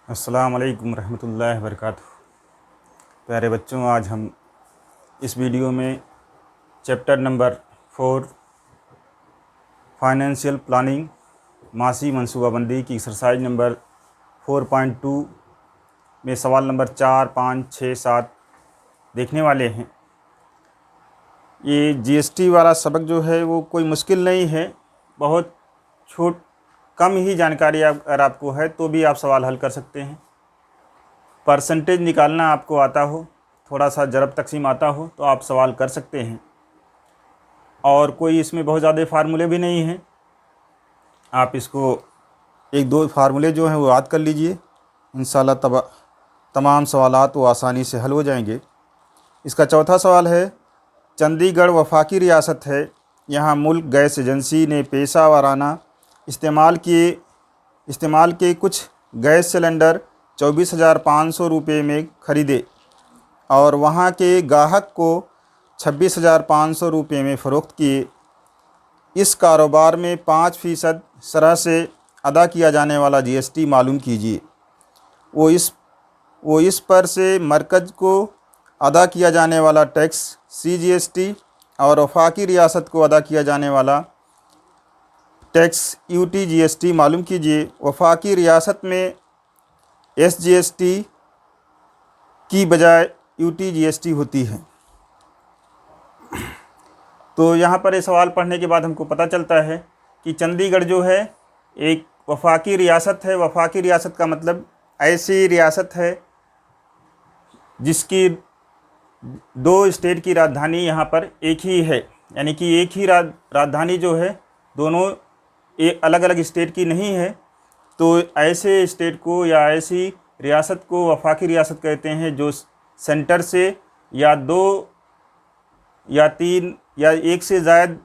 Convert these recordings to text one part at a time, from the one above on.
अस्सलाम वालेकुम रहमतुल्लाहि व बरकातुहू। प्यारे बच्चों, आज हम इस वीडियो में चैप्टर नंबर 4 फाइनेंशियल प्लानिंग मासी मनसूबाबंदी की एक्सरसाइज नंबर 4.2 में सवाल नंबर 4, 5, 6, 7 देखने वाले हैं। ये जीएसटी वाला सबक जो है वो कोई मुश्किल नहीं है, बहुत कम ही जानकारी अगर आपको है तो भी आप सवाल हल कर सकते हैं। परसेंटेज निकालना आपको आता हो, थोड़ा सा ज़रब तकसीम आता हो तो आप सवाल कर सकते हैं। और कोई इसमें बहुत ज़्यादा फार्मूले भी नहीं हैं, आप इसको एक दो फार्मूले जो हैं वो याद कर लीजिए, इंशाल्लाह तमाम सवालात वो आसानी से हल हो जाएंगे। इसका चौथा सवाल है, चंडीगढ़ वफाकी रियासत है, यहाँ मुल्क गैस एजेंसी ने पेशा वाराना इस्तेमाल के कुछ गैस सिलेंडर 24,500 रुपये में ख़रीदे और वहाँ के ग्राहक को 26,500 रुपये में फ़रोख्त किए। इस कारोबार में 5% शरह से अदा किया जाने वाला जीएसटी मालूम कीजिए। वो इस पर से मरकज़ को अदा किया जाने वाला टैक्स सीजीएसटी और वफाकी रियासत को अदा किया जाने वाला टैक्स यूटीजीएसटी मालूम कीजिए। वफाकी रियासत में एसजीएसटी की बजाय यूटीजीएसटी होती है। तो यहाँ पर ये सवाल पढ़ने के बाद हमको पता चलता है कि चंडीगढ़ जो है एक वफाकी रियासत है। वफाकी रियासत का मतलब ऐसी रियासत है जिसकी दो स्टेट की राजधानी यहाँ पर एक ही है, यानी कि एक ही राजधानी जो है दोनों एक अलग अलग स्टेट की नहीं है। तो ऐसे स्टेट को या ऐसी रियासत को वफाकी रियासत कहते हैं जो सेंटर से या दो या तीन या एक से ज़्यादा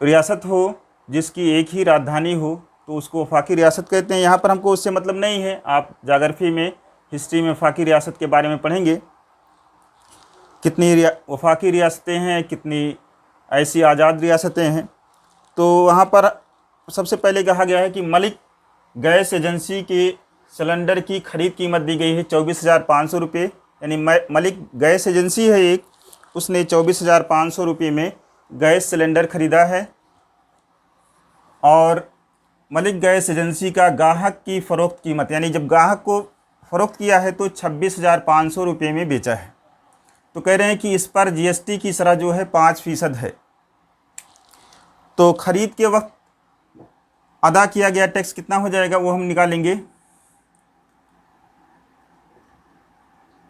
रियासत हो जिसकी एक ही राजधानी हो तो उसको वफाकी रियासत कहते हैं। यहाँ पर हमको उससे मतलब नहीं है, आप ज्योग्राफी में हिस्ट्री में वफाकी रियासत के बारे में पढ़ेंगे, कितनी वफाकी रियासतें हैं, कितनी ऐसी आज़ाद रियासतें हैं। तो वहाँ पर सबसे पहले कहा गया है कि मलिक गैस एजेंसी के सिलेंडर की ख़रीद कीमत दी गई है 24,500 रुपये, यानी मलिक गैस एजेंसी है एक, उसने 24,500 रुपये में गैस सिलेंडर ख़रीदा है और मलिक गैस एजेंसी का ग्राहक की फ़रोख्त कीमत, यानी जब ग्राहक को फ़रोख्त किया है तो 26,500 रुपये में बेचा है। तो कह रहे हैं कि इस पर जीएसटी की शरह जो है 5% है। तो ख़रीद के वक्त अदा किया गया टैक्स कितना हो जाएगा वो हम निकालेंगे।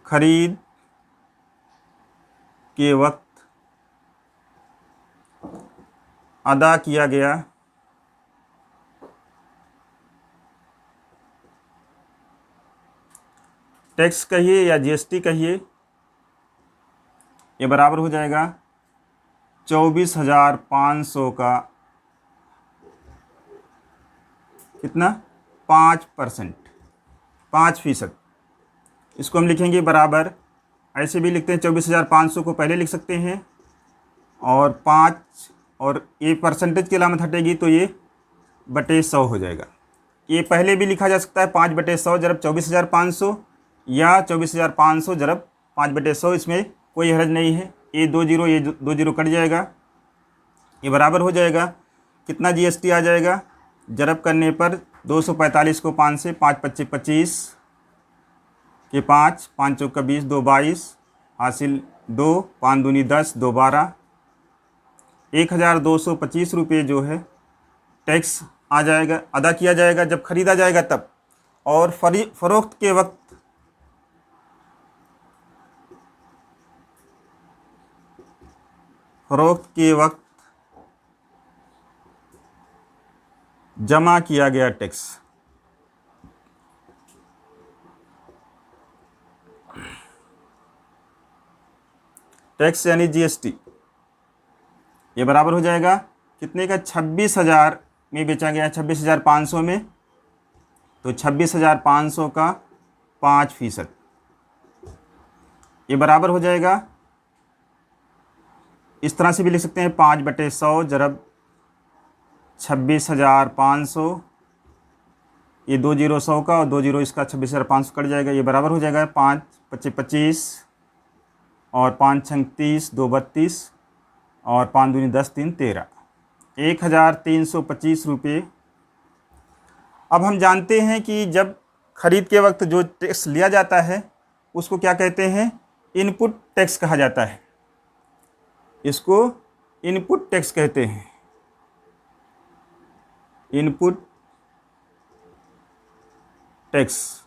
खरीद के वक्त अदा किया गया टैक्स कहिए या जीएसटी कहिए, ये बराबर हो जाएगा 24,500 का कितना 5%। इसको हम लिखेंगे बराबर, ऐसे भी लिखते हैं 24,500 को पहले लिख सकते हैं और 5 और ये परसेंटेज की अलामत हटेगी तो ये बटे 100 हो जाएगा। ये पहले भी लिखा जा सकता है 5/100 जरब 24,500 या 24,500 जरब 5/100, इसमें कोई हर्ज नहीं है। ये 2 जीरो कट जाएगा, ये बराबर हो जाएगा कितना जीएसटी आ जाएगा। जरब करने पर 245 को 5 से 5 25 25 के 5 5 चौका 20 2 22 हासिल 2 5 दूनी 10 2 12 1,225 रुपये जो है टैक्स आ जाएगा, अदा किया जाएगा जब ख़रीदा जाएगा तब। और फ़रोख्त के वक्त जमा किया गया टैक्स, यानी जीएसटी, ये बराबर हो जाएगा कितने का 26,000 में बेचा गया, 26,500 में, तो 26,500 का 5%, ये बराबर हो जाएगा। इस तरह से भी लिख सकते हैं 5/100 जरब 26,500 ये 2 जीरो 100 का और 2 जीरो इसका 26,500 कट जाएगा, ये बराबर हो जाएगा 5 25 25 और 5 छंग 30 2 32 और 5 दूनी 10 3 13 1,325 रुपये। अब हम जानते हैं कि जब खरीद के वक्त जो टैक्स लिया जाता है उसको क्या कहते हैं, इनपुट टैक्स कहा जाता है, इसको इनपुट टैक्स कहते हैं, इनपुट टैक्स।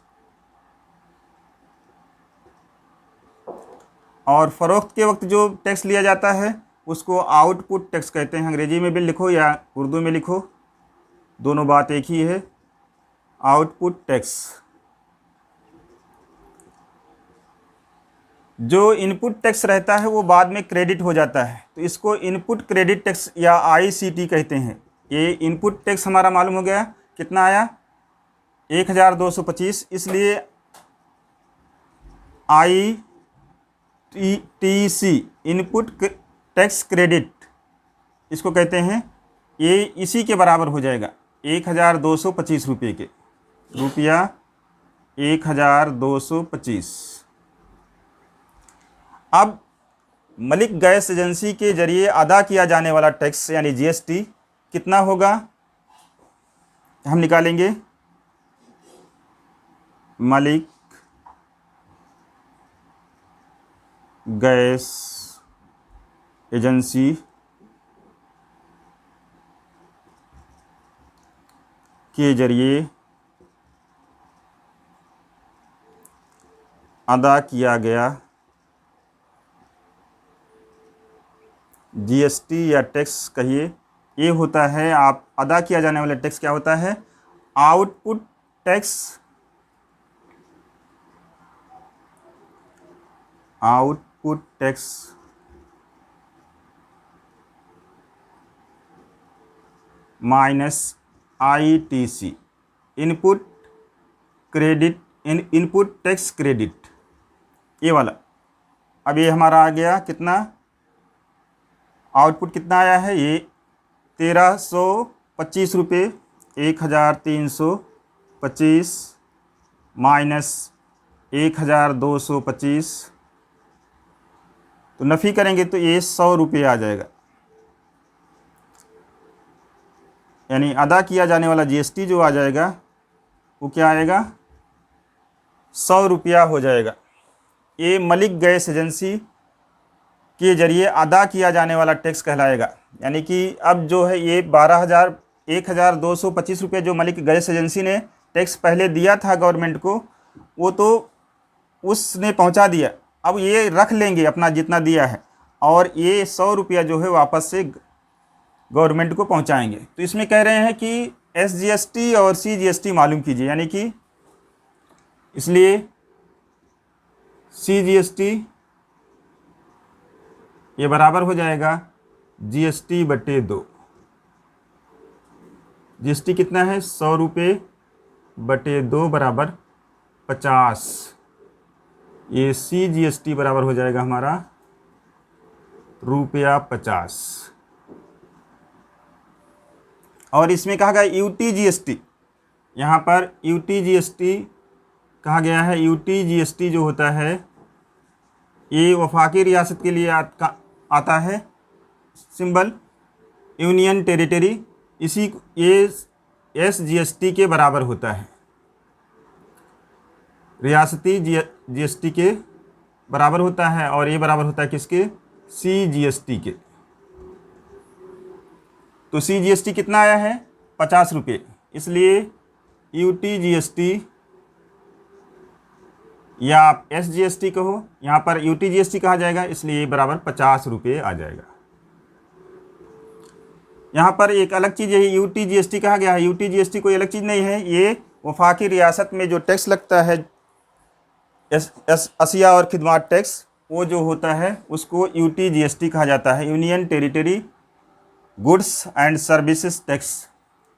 और फरोख्त के वक्त जो टैक्स लिया जाता है उसको आउटपुट टैक्स कहते हैं। अंग्रेजी में भी लिखो या उर्दू में लिखो, दोनों बात एक ही है, आउटपुट टैक्स। जो इनपुट टैक्स रहता है वो बाद में क्रेडिट हो जाता है, तो इसको इनपुट क्रेडिट टैक्स या आईसीटी कहते हैं। ये इनपुट टैक्स हमारा मालूम हो गया कितना आया, 1,225, इसलिए ITC इनपुट टैक्स क्रेडिट इसको कहते हैं। ये इसी के बराबर हो जाएगा 1,225 रुपये के, रुपया 1,225। अब मलिक गैस एजेंसी के जरिए अदा किया जाने वाला टैक्स यानी जीएसटी कितना होगा, हम निकालेंगे। मलिक गैस एजेंसी के जरिए अदा किया गया जीएसटी या टैक्स कहिए, ये होता है, आप अदा किया जाने वाला टैक्स क्या होता है, output tax, output tax minus ITC input credit, input tax credit, ये वाला। अब ये हमारा आ गया कितना, आउटपुट कितना आया है, ये 1,325 रुपये, 1,325 माइनस 1,225, तो नफ़ी करेंगे तो ये 100 रुपये आ जाएगा, यानी अदा किया जाने वाला जीएसटी जो आ जाएगा वो क्या आएगा, 100 रुपया हो जाएगा। ये मलिक गैस एजेंसी के जरिए अदा किया जाने वाला टैक्स कहलाएगा। यानी कि अब जो है ये 1,225 रुपये जो मलिक गैस एजेंसी ने टैक्स पहले दिया था गवर्नमेंट को, वो तो उसने पहुंचा दिया, अब ये रख लेंगे अपना जितना दिया है, और ये 100 रुपया जो है वापस से गवर्नमेंट को पहुंचाएंगे। तो इसमें कह रहे हैं कि SGST और CGST मालूम कीजिए, यानी कि इसलिए CGST ये बराबर हो जाएगा GST/2। GST कितना है, 100 रुपये/2 बराबर 50। ये CGST बराबर हो जाएगा हमारा रुपया 50। और इसमें कहा गया UTGST, यहाँ पर UTGST कहा गया है। UTGST जो होता है ये वफाकी रियासत के लिए आता है सिंबल, यूनियन टेरिटरी, इसी ये SGST के बराबर होता है, रियासती GST के बराबर होता है, और ये बराबर होता है किसके, CGST के। तो CGST कितना आया है, 50 रुपये, इसलिए UTGST या आप SGST कहो, यहाँ पर UTGST कहा जाएगा, इसलिए ये बराबर 50 रुपये आ जाएगा। यहाँ पर एक अलग चीज़ है, UTGST कहा गया है, UTGST कोई अलग चीज़ नहीं है, ये वफाकी रियासत में जो टैक्स लगता है अशिया और खिदमत टैक्स, वो जो होता है उसको UTGST कहा जाता है, union territory goods and services tax.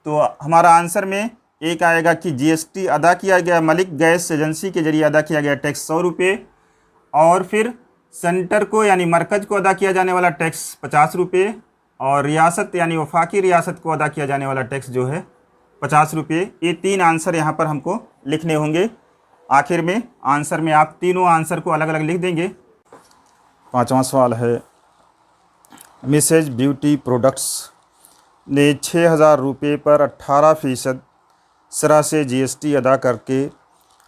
तो हमारा आंसर में एक आएगा कि GST अदा किया गया, मलिक गैस एजेंसी के जरिए अदा किया गया टैक्स 100 रुपये, और फिर सेंटर को यानी मरकज़ को अदा किया जाने वाला टैक्स 50 रुपये, और रियासत यानी वफाकी रियासत को अदा किया जाने वाला टैक्स जो है ₹50। ये 3 आंसर यहाँ पर हमको लिखने होंगे। आखिर में आंसर में आप तीनों आंसर को अलग अलग लिख देंगे। 5वां सवाल है, मिसेज ब्यूटी प्रोडक्ट्स ने ₹6000 पर 18% शरह से GST अदा करके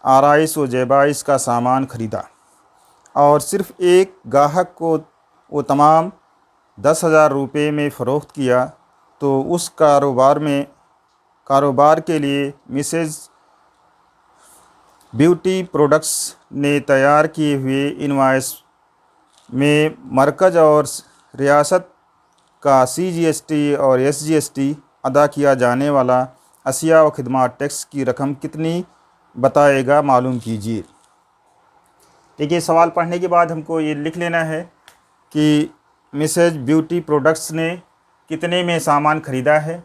आराइश व ज़ेबाइश का सामान खरीदा और सिर्फ एक ग्राहक को वो तमाम ₹10,000 में फ़रोख्त किया, तो उस कारोबार के लिए मिसेज ब्यूटी प्रोडक्ट्स ने तैयार किए हुए इनवॉइस में मरकज़ और रियासत का CGST और SGST अदा किया जाने वाला अशिया व खिदमत टैक्स की रकम कितनी बताएगा, मालूम कीजिए। देखिए, सवाल पढ़ने के बाद हमको ये लिख लेना है कि मिसेज ब्यूटी प्रोडक्ट्स ने कितने में सामान खरीदा है।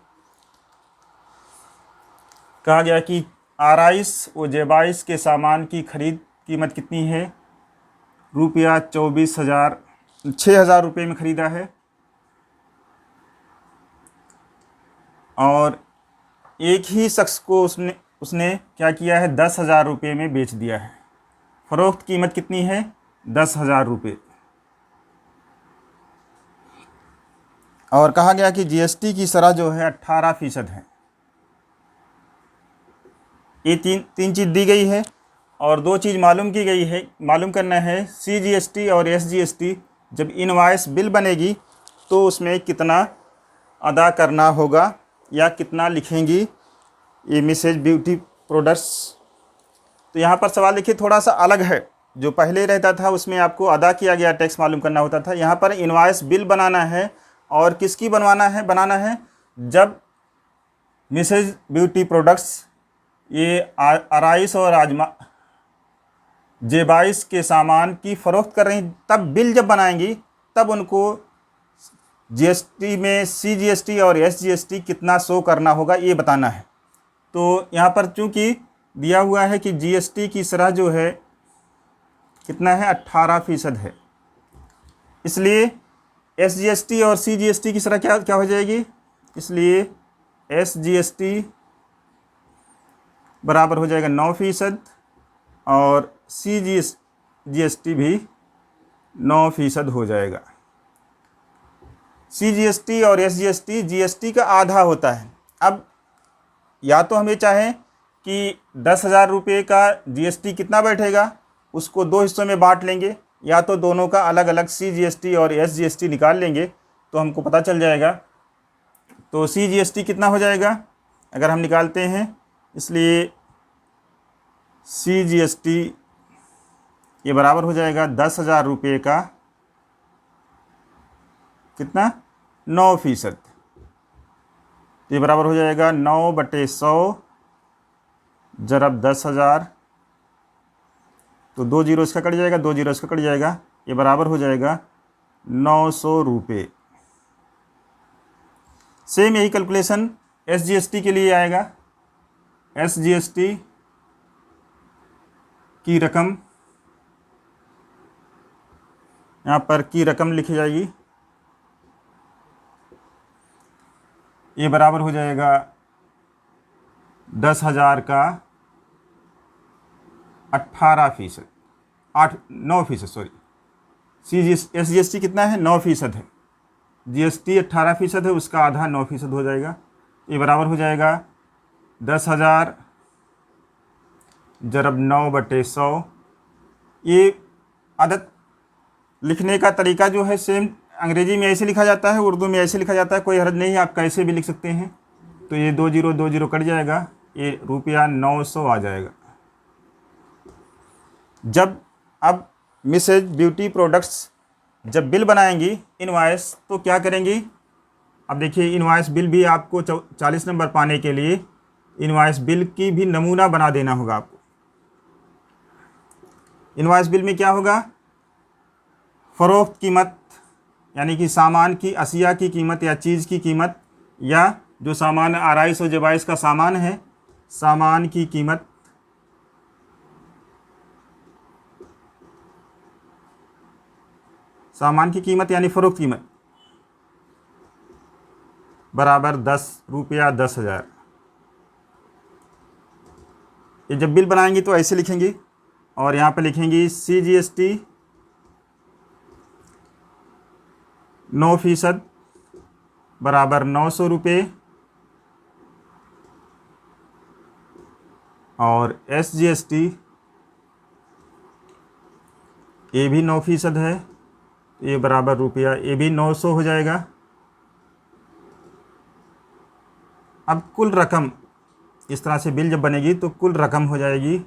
कहा गया कि आराइश व ज़ेबाइश के सामान की खरीद कीमत कितनी है, ₹6,000 में ख़रीदा है और एक ही शख्स को उसने क्या किया है, ₹10,000 में बेच दिया है। फ़रोख्त कीमत कितनी है, ₹10,000। और कहा गया कि GST की शरह जो है 18% है। ये तीन चीज़ दी गई है और 2 चीज़ मालूम की गई है, मालूम करना है। CGST और SGST जब इनवॉइस बिल बनेगी तो उसमें कितना अदा करना होगा या कितना लिखेंगी ये मिसेज ब्यूटी प्रोडक्ट्स। तो यहाँ पर सवाल देखिए थोड़ा सा अलग है। जो पहले रहता था उसमें आपको अदा किया गया टैक्स मालूम करना होता था। यहाँ पर इनवॉइस बिल बनाना है और किसकी बनाना है जब मिसेज ब्यूटी प्रोडक्ट्स ये आराइश और ज़ेबाइश के सामान की फ़रोख्त कर रही, तब बिल जब बनाएंगी तब उनको GST में CGST और SGST कितना शो करना होगा ये बताना है। तो यहाँ पर चूँकि दिया हुआ है कि GST की शरह जो है कितना है, 18% है, इसलिए SGST और CGST की शरह क्या हो जाएगी, इसलिए SGST बराबर हो जाएगा 9% और CGST भी 9% हो जाएगा। CGST और SGST GST का आधा होता है। अब या तो हमें चाहें कि ₹10,000 का GST कितना बैठेगा उसको 2 हिस्सों में बांट लेंगे, या तो दोनों का अलग अलग CGST और SGST निकाल लेंगे तो हमको पता चल जाएगा। तो CGST कितना हो जाएगा अगर हम निकालते हैं, इसलिए CGST ये बराबर हो जाएगा ₹10,000 का कितना, 9%। ये बराबर हो जाएगा 9/100 ज़रब 10,000, तो 2 जीरो इसका कट जाएगा, 2 जीरो इसका कट जाएगा, ये बराबर हो जाएगा ₹900। सेम यही कैलकुलेशन SGST के लिए आएगा। SGST की रकम यहाँ पर की रकम लिखी जाएगी, ये बराबर हो जाएगा 10,000 का 18%, 9%, सॉरी। SGST कितना है, 9% है। GST 18% है, उसका आधा 9% हो जाएगा। ये बराबर हो जाएगा 10,000 ज़रब 9/100। ये आदत लिखने का तरीका जो है सेम अंग्रेजी में ऐसे लिखा जाता है, उर्दू में ऐसे लिखा जाता है, कोई हर्ज नहीं है, आप कैसे भी लिख सकते हैं। तो ये 2 जीरो कट जाएगा, ये ₹900 आ जाएगा। जब अब मिसेज ब्यूटी प्रोडक्ट्स जब बिल बनाएंगी इनवॉइस तो क्या करेंगी, अब देखिए इनवॉइस बिल भी आपको 40 नंबर पाने के लिए इनवॉइस बिल की भी नमूना बना देना होगा आपको। इनवॉइस बिल में क्या होगा, फ़रोख्त कीमत यानी कि सामान की, अशिया की कीमत या चीज़ की कीमत, या जो सामान आराइश और ज़ेबाइश का सामान है, सामान की कीमत, सामान की कीमत यानी फ़रोख्त कीमत बराबर ₹10,000। ये जब बिल बनाएंगी तो ऐसे लिखेंगी और यहाँ पे लिखेंगी CGST 9% बराबर 900 रुपये और SGST ये भी 9% है, ये बराबर रुपया, ये भी 900 हो जाएगा। अब कुल रकम इस तरह से बिल जब बनेगी तो कुल रकम हो जाएगी,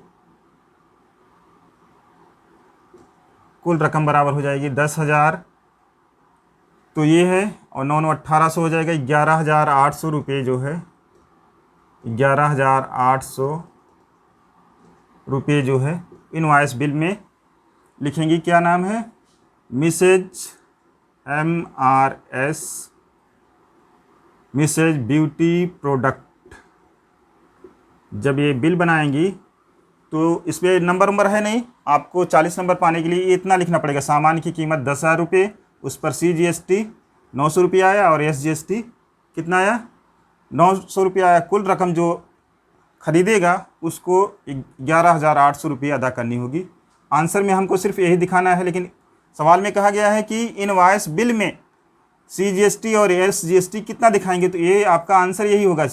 कुल रकम बराबर हो जाएगी 10,000, तो ये है, और 9 9 1800 हो जाएगा 11,800 रुपये जो है, 11,800 रुपये जो है इनवॉइस बिल में लिखेंगी। क्या नाम है? Mrs MRS Mrs beauty product. जब ये बिल बनाएंगी तो इसमें नंबर है नहीं, आपको 40 नंबर पाने के लिए इतना लिखना पड़ेगा। सामान की कीमत 10,000 रुपये, उस पर CGST 900 रुपये आया और SGST कितना आया? 900 रुपये आया। कुल रकम जो खरीदेगा उसको 11,800 रुपये अदा करनी होगी। आंसर में हमको सिर्फ यही दिखाना है, लेकिन सवाल में कहा गया है कि इनवॉइस बिल में CGST और SGST कितना दिखाएंगे, तो ये आपका आंसर यही होगा।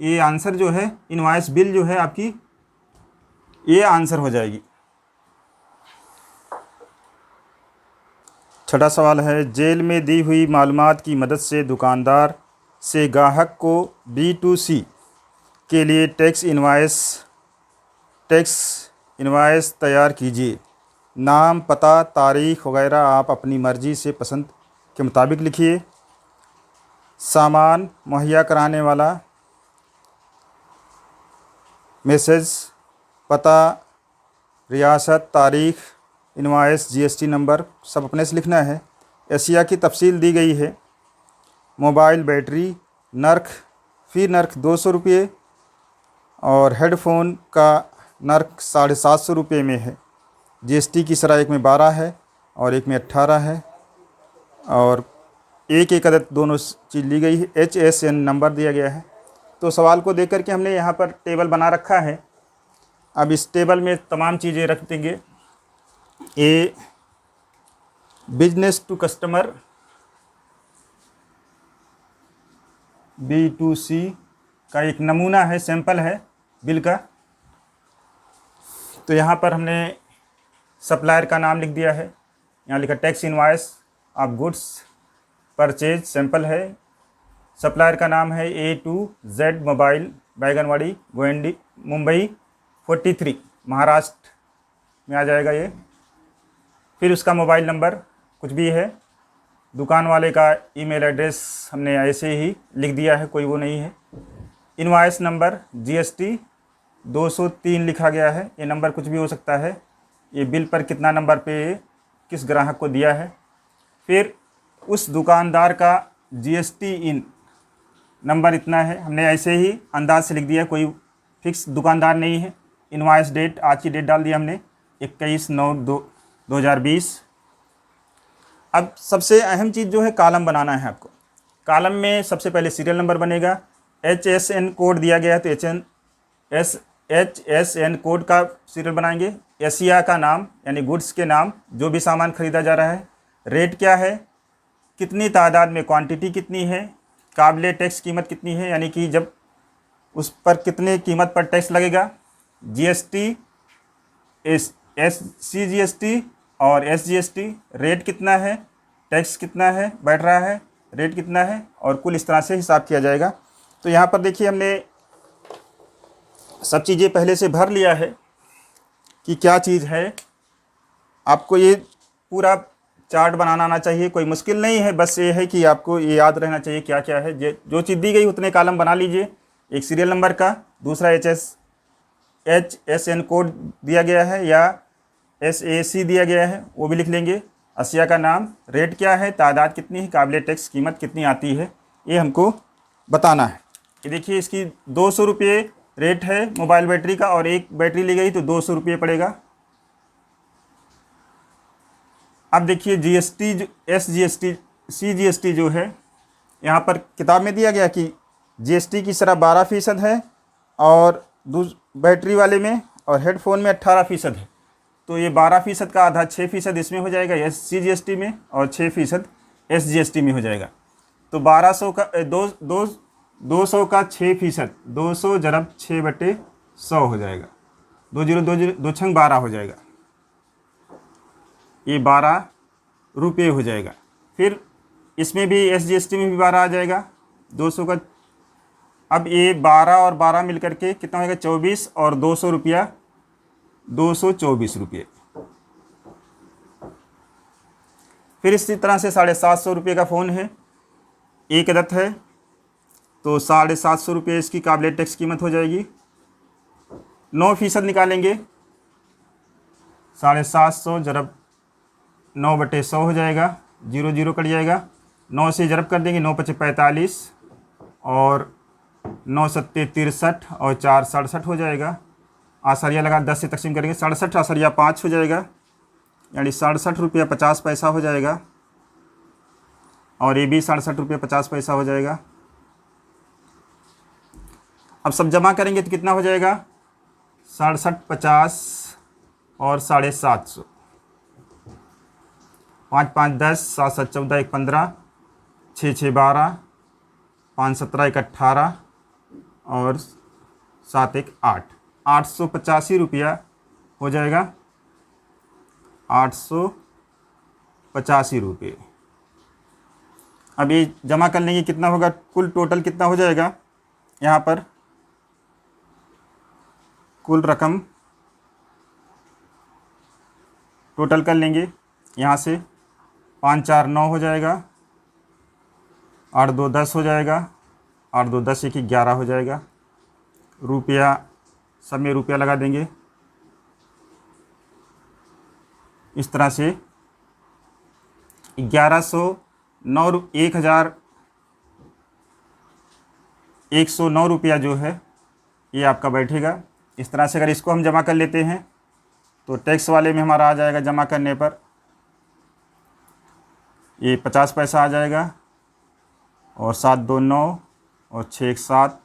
ये आंसर जो है इनवॉइस बिल जो है आपकी, ये आंसर हो जाएगी। छठा सवाल है, जेल में दी हुई मालूमात की मदद से दुकानदार से ग्राहक को B2C के लिए टैक्स इनवॉइस तैयार कीजिए। नाम, पता, तारीख वगैरह आप अपनी मर्ज़ी से पसंद के मुताबिक लिखिए। सामान मुहैया कराने वाला, मैसेज, पता, रियासत, तारीख, इनवॉइस, GST नंबर सब अपने से लिखना है। एशिया की तफसील दी गई है। मोबाइल बैटरी, नर्ख, फी नर्ख 200 रुपये और हेडफोन का नर्ख 750 रुपये में है। GST की शरह एक में 12 है और एक में 18 है और एक एक अदद दोनों चीज़ ली गई है। HSN नंबर दिया गया है। तो सवाल को देख कर के हमने यहाँ पर टेबल बना रखा है। अब इस टेबल में तमाम चीज़ें रख देंगे। ए बिजनेस टू कस्टमर, B2C का एक नमूना है, सैंपल है बिल का। तो यहाँ पर हमने सप्लायर का नाम लिख दिया है। यहाँ लिखा tax invoice of goods purchase, sample है। सप्लायर का नाम है A2Z मोबाइल, बैगनवाड़ी, गोविंदी, मुंबई 43, महाराष्ट्र में आ जाएगा ये। फिर उसका मोबाइल नंबर कुछ भी है। दुकान वाले का ईमेल एड्रेस हमने ऐसे ही लिख दिया है, कोई वो नहीं है। इनवॉइस नंबर GST 203 लिखा गया है। ये नंबर कुछ भी हो सकता है। ये बिल पर कितना नंबर पे किस ग्राहक को दिया है। फिर उस दुकानदार का GST इन नंबर इतना है, हमने ऐसे ही अंदाज से लिख दिया, कोई फिक्स दुकानदार नहीं है। इनवॉइस डेट, आज की डेट डाल दिया हमने 21/9/2020। अब सबसे अहम चीज़ जो है कॉलम बनाना है आपको। कॉलम में सबसे पहले सीरियल नंबर बनेगा। HSN कोड दिया गया है तो HSN कोड का सीरियल बनाएंगे। एशिया का नाम यानी गुड्स के नाम, जो भी सामान खरीदा जा रहा है। रेट क्या है, कितनी तादाद में, क्वांटिटी कितनी है, काबिले टैक्स कीमत कितनी है, यानी कि जब उस पर कितने कीमत पर टैक्स लगेगा। GST, CGST और SGST, रेट कितना है, टैक्स कितना है बैठ रहा है, रेट कितना है, और कुल इस तरह से हिसाब किया जाएगा। तो यहाँ पर देखिए हमने सब चीज़ें पहले से भर लिया है कि क्या चीज़ है। आपको ये पूरा चार्ट बनाना आना चाहिए, कोई मुश्किल नहीं है, बस ये है कि आपको ये याद रहना चाहिए क्या क्या है। जो चीज़ दी गई उतने कॉलम बना लीजिए। एक सीरियल नंबर का, दूसरा HSN कोड दिया गया है या SAC दिया गया है, वो भी लिख लेंगे। अशिया का नाम, रेट क्या है, तादाद कितनी है, काबिले टैक्स कीमत कितनी आती है, ये हमको बताना है। ये देखिए इसकी 200 रुपये रेट है मोबाइल बैटरी का, और एक बैटरी ली गई तो 200 रुपये पड़ेगा। अब देखिए GST, SGST, CGST जो है, यहाँ पर किताब में दिया गया कि GST की शरह 12% है और बैटरी वाले में और हेडफोन में 18% है, तो ये 12% का आधा 6% इसमें हो जाएगा SCGST में, और 6% SGST में हो जाएगा। तो 1200 का 200 का 6%, 200 × 6/100 हो जाएगा। 2 हो जाएगा, ये 12 रुपये हो जाएगा। फिर इसमें भी SGST में भी 12 आ जाएगा 200 का। अब ये 12 और 12 मिल करके कितना होगा 24, और 200 रुपया 224 रुपये। फिर इसी तरह से 750 रुपये का फ़ोन है, एक अदद है, तो 750 रुपये इसकी काबिल टैक्स कीमत हो जाएगी। 9% निकालेंगे, 750 × 9/100 हो जाएगा, 0 कट जाएगा। 9 से ज़रब कर देंगे, 9 × 5 = 45, और 9 × 7 = 63, और 4 = 67 हो जाएगा। आसरिया लगा 10 से तकसीम करेंगे, 67 आसरिया 5 हो जाएगा, यानी 67 रुपया 50 पैसा हो जाएगा। और ये भी 67 रुपया 50 पैसा हो जाएगा। अब सब जमा करेंगे तो कितना हो जाएगा 67, 50 और 750, 5 × 5 = 10, 7 × 7 = 14, 1 = 15, 6 × 6 = 12, 5 × 17 = 1 = 18, और 7 × 1 = 8, 885 रुपया हो जाएगा, 885 रुपये। अब ये जमा कर लेंगे, कितना होगा, कुल टोटल कितना हो जाएगा, यहाँ पर कुल रकम टोटल कर लेंगे। यहाँ से 5 × 4 = 9 हो जाएगा, 8 × 2 = 10 हो जाएगा, 8 × 2 = 10, 1 = 11 हो जाएगा। रुपया सब में रुपया लगा देंगे, इस तरह से 1109 रुपया जो है ये आपका बैठेगा। इस तरह से अगर इसको हम जमा कर लेते हैं तो टैक्स वाले में हमारा आ जाएगा जमा करने पर ये 50 पैसा आ जाएगा, और 7 × 2 = 9, और 6 × 1 = 7,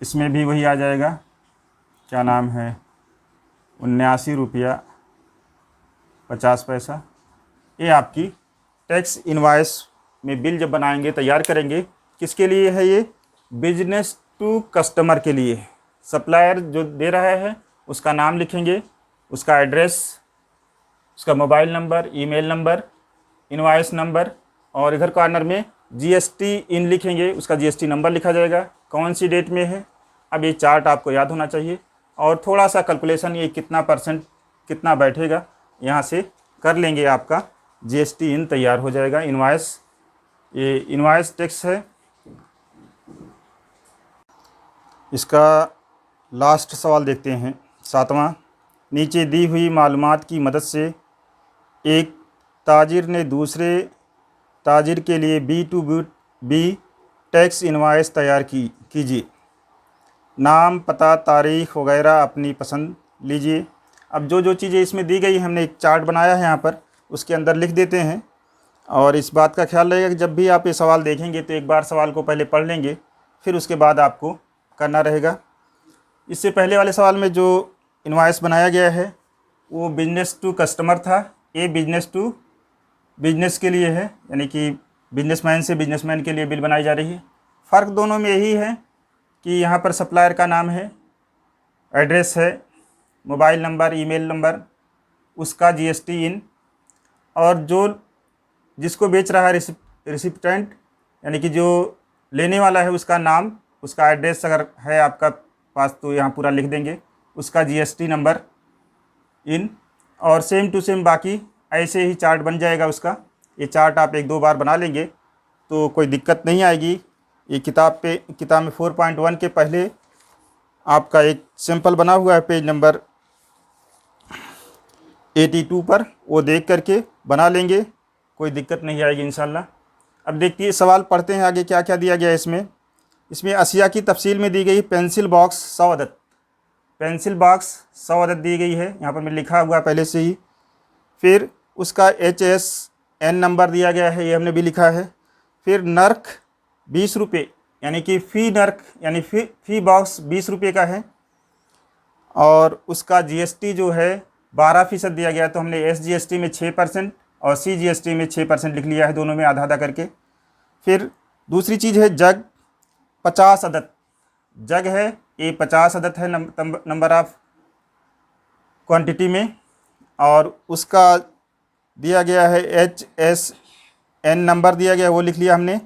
इसमें भी वही आ जाएगा, क्या नाम है, 79 रुपया 50 पैसा। ये आपकी टैक्स इनवॉइस में बिल जब बनाएंगे, तैयार करेंगे, किसके लिए है ये, बिजनेस टू कस्टमर के लिए। सप्लायर जो दे रहा है उसका नाम लिखेंगे, उसका एड्रेस, उसका mobile number, email number, invoice number, और इधर कॉर्नर में GST इन लिखेंगे, उसका GST नंबर लिखा जाएगा, कौन सी डेट में है। अब ये चार्ट आपको याद होना चाहिए, और थोड़ा सा कैलकुलेशन ये कितना % कितना बैठेगा यहाँ से कर लेंगे, आपका GST इन तैयार हो जाएगा। इनवॉइस, ये इनवॉइस टैक्स है। इसका लास्ट सवाल देखते हैं, 7वां। नीचे दी हुई मालूमात की मदद से एक ताजिर ने दूसरे ताजिर के लिए B2B टैक्स इनवॉइस तैयार कीजिए। नाम, पता, तारीख़ वगैरह अपनी पसंद लीजिए। अब जो चीज़ें इसमें दी गई, हमने एक चार्ट बनाया है यहाँ पर, उसके अंदर लिख देते हैं। और इस बात का ख्याल रहेगा कि जब भी आप ये सवाल देखेंगे तो एक बार सवाल को पहले पढ़ लेंगे, फिर उसके बाद आपको करना रहेगा। इससे पहले वाले सवाल में जो इनवॉइस बनाया गया है वो बिजनेस टू कस्टमर था, ये बिजनेस टू बिजनेस के लिए है, यानी कि बिजनेसमैन से बिजनेसमैन के लिए बिल बनाई जा रही है। फ़र्क दोनों में यही है कि यहाँ पर सप्लायर का नाम है, एड्रेस है, मोबाइल नंबर, ईमेल नंबर, उसका GST इन, और जो जिसको बेच रहा है रिसिप्टेंट, यानी कि जो लेने वाला है उसका नाम, उसका एड्रेस अगर है आपका पास तो यहाँ पूरा लिख देंगे, उसका GST नंबर इन, और सेम टू सेम बाकी ऐसे ही चार्ट बन जाएगा उसका। ये चार्ट आप 1-2 बार बना लेंगे तो कोई दिक्कत नहीं आएगी। ये किताब में 4.1 के पहले आपका एक सैंपल बना हुआ है पेज नंबर 82 पर, वो देख करके बना लेंगे, कोई दिक्कत नहीं आएगी इंशाल्लाह। अब देखिए सवाल पढ़ते हैं आगे क्या क्या दिया गया है इसमें। अशिया की तफसील में दी गई पेंसिल बॉक्स 100 अदद, पेंसिल बॉक्स 100 अदद दी गई है, यहाँ पर मैं लिखा हुआ पहले से ही। फिर उसका HSN नंबर दिया गया है, ये हमने भी लिखा है। फिर नर्क 20 रुपये, यानी कि फ़ी नर्क, यानी फ़ी बॉक्स 20 रुपये का है। और उसका जीएसटी जो है 12% दिया गया, तो हमने एसजीएसटी में 6% और सीजीएसटी में 6% लिख लिया है, दोनों में आधा आधा करके। फिर दूसरी चीज़ है जग, 50 अदद जग है, ये 50 अदद है नंबर ऑफ क्वांटिटी में, और उसका दिया गया है HSN नंबर दिया गया है, वो लिख लिया हमने।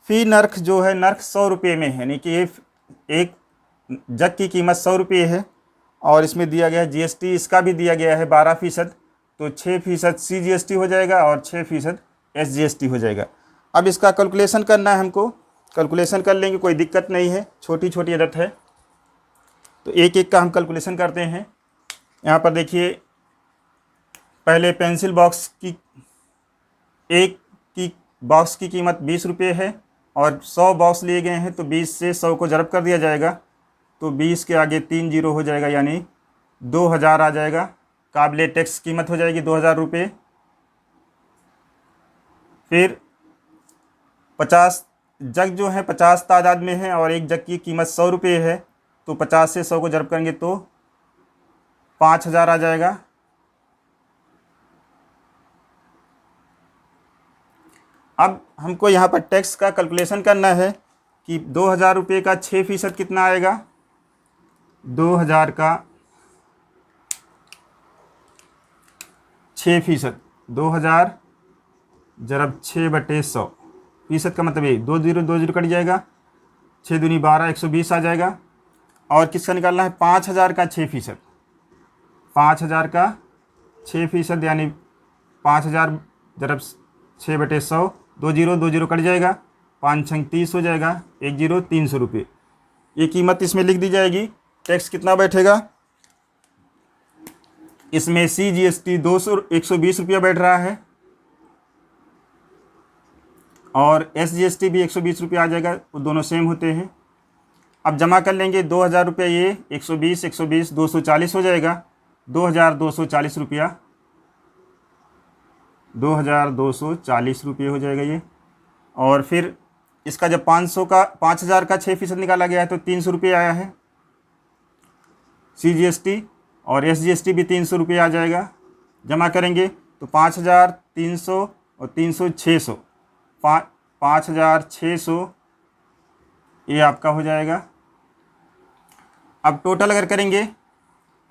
फ़ी नर्ख जो है, नर्ख 100 रुपये में है, यानी कि ये एक जग की कीमत 100 रुपये है, और इसमें दिया गया है जीएसटी, इसका भी दिया गया है 12%, तो 6% सीजीएसटी हो जाएगा और 6% एसजीएसटी हो जाएगा। अब इसका कैलकुलेशन करना है हमको, कैलकुलेशन कर लेंगे, कोई दिक्कत नहीं है, छोटी छोटी अदद है, तो एक एक का हम कैलकुलेशन करते हैं। यहाँ पर देखिए, पहले पेंसिल बॉक्स की एक की बॉक्स की कीमत 20 रुपये है, और 100 बॉक्स लिए गए हैं, तो 20 से 100 को ज़रब कर दिया जाएगा, तो 20 के आगे 3 जीरो हो जाएगा, यानी 2000 आ जाएगा। काबिले टैक्स कीमत हो जाएगी 2000 रुपये। फिर 50 जग जो है 50 तादाद में है, और एक जग की कीमत 100 रुपये है, तो 50 से 100 को ज़रब करेंगे तो 5000 आ जाएगा। अब हमको यहाँ पर टैक्स का कैलकुलेशन करना है कि 2000 रुपये का 6% कितना आएगा। 2000 का 6%, 2000 ज़रब 6/100, फीसद का मतलब ये 2 जीरो कट जाएगा, 6 दूनी 12, 120 आ जाएगा। और किसका निकालना है, 5000 का 6%, 5000 का 6%, यानी 5000 ज़रब 6/100, 2 जीरो कट जाएगा, 5 छंग 30 हो जाएगा, 1 जीरो 300 रुपये। ये कीमत इसमें लिख दी जाएगी। टैक्स कितना बैठेगा इसमें, सीजीएसटी 120 रुपया बैठ रहा है, और एसजीएसटी भी 120 रुपया आ जाएगा, वो दोनों सेम होते हैं। अब जमा कर लेंगे 2000 रुपया, ये 120 240 हो जाएगा, 2240 रुपया, 2240 रुपये हो जाएगा ये। और फिर इसका जब 5000 का 6% निकाला गया है, तो 300 रुपये आया है सीजीएसटी, और एसजीएसटी भी 300 रुपये आ जाएगा। जमा करेंगे तो 5000, 300 और 300 600, 5600 ये आपका हो जाएगा। अब टोटल अगर करेंगे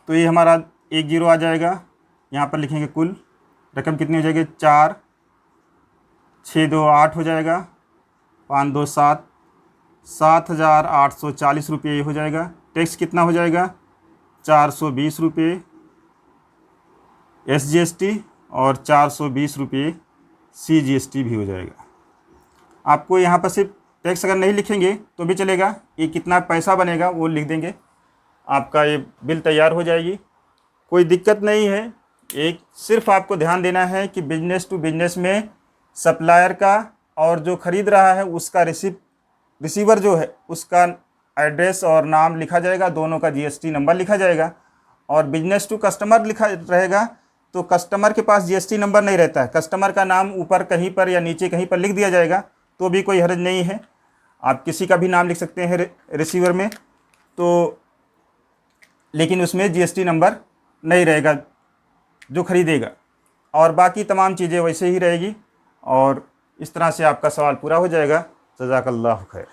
तो ये हमारा 1 जीरो आ जाएगा। यहाँ पर लिखेंगे कुल रकम कितनी हो जाएगी, 4, 6 2 8 हो जाएगा, 5 2 7, 7840 रुपये ये हो जाएगा। टैक्स कितना हो जाएगा, 420 रुपये एसजीएसटी और 420 रुपये सीजीएसटी भी हो जाएगा। आपको यहाँ पर सिर्फ टैक्स अगर नहीं लिखेंगे तो भी चलेगा, ये कितना पैसा बनेगा वो लिख देंगे, आपका ये बिल तैयार हो जाएगी, कोई दिक्कत नहीं है। एक सिर्फ आपको ध्यान देना है कि बिजनेस टू बिजनेस में सप्लायर का और जो ख़रीद रहा है उसका रिसीवर जो है उसका एड्रेस और नाम लिखा जाएगा, दोनों का जीएसटी नंबर लिखा जाएगा। और बिजनेस टू कस्टमर लिखा रहेगा तो कस्टमर के पास जीएसटी नंबर नहीं रहता है, कस्टमर का नाम ऊपर कहीं पर या नीचे कहीं पर लिख दिया जाएगा तो भी कोई हर्ज नहीं है, आप किसी का भी नाम लिख सकते हैं रिसीवर में, तो लेकिन उसमें जीएसटी नंबर नहीं रहेगा जो ख़रीदेगा, और बाकी तमाम चीज़ें वैसे ही रहेगी। और इस तरह से आपका सवाल पूरा हो जाएगा। जज़ाकल्लाहु खैर।